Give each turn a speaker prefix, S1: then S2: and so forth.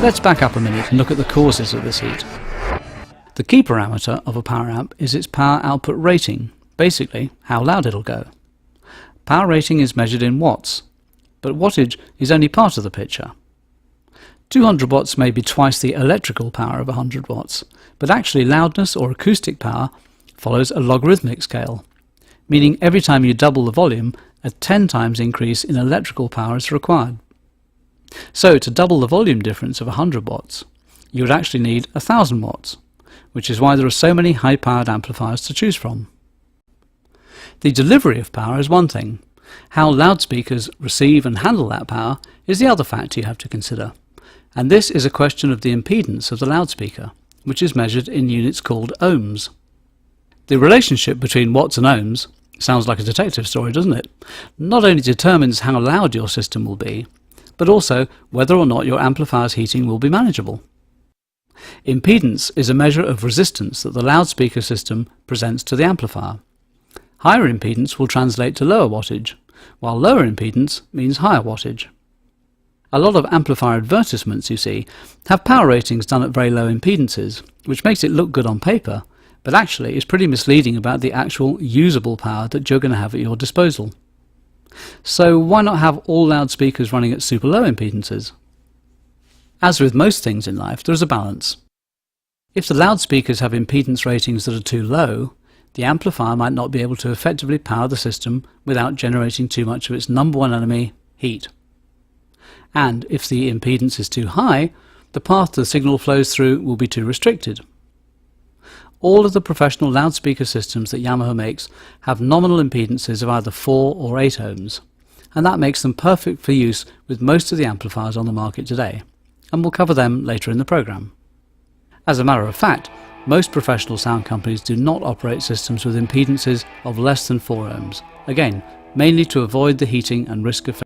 S1: Let's back up a minute and look at the causes of this heat. The key parameter of a power amp is its power output rating, basically how loud it'll go. Power rating is measured in watts, but wattage is only part of the picture. 200 watts may be twice the electrical power of 100 watts, but actually loudness or acoustic power follows a logarithmic scale, meaning every time you double the volume, a 10 times increase in electrical power is required. So to double the volume difference of 100 watts, you would actually need 1000 watts, which is why there are so many high-powered amplifiers to choose from. The delivery of power is one thing. How loudspeakers receive and handle that power is the other factor you have to consider. And this is a question of the impedance of the loudspeaker, which is measured in units called ohms. The relationship between watts and ohms sounds like a detective story, doesn't it? Not only determines how loud your system will be, but also whether or not your amplifier's heating will be manageable. Impedance is a measure of resistance that the loudspeaker system presents to the amplifier. Higher impedance will translate to lower wattage, while lower impedance means higher wattage. A lot of amplifier advertisements, you see, have power ratings done at very low impedances, which makes it look good on paper, but actually is pretty misleading about the actual usable power that you're going to have at your disposal. So why not have all loudspeakers running at super low impedances? As with most things in life, there is a balance. If the loudspeakers have impedance ratings that are too low, the amplifier might not be able to effectively power the system without generating too much of its number one enemy, heat. And if the impedance is too high, the path the signal flows through will be too restricted. All of the professional loudspeaker systems that Yamaha makes have nominal impedances of either 4 or 8 ohms, and that makes them perfect for use with most of the amplifiers on the market today, and we'll cover them later in the program. As a matter of fact, most professional sound companies do not operate systems with impedances of less than 4 ohms, again, mainly to avoid the heating and risk of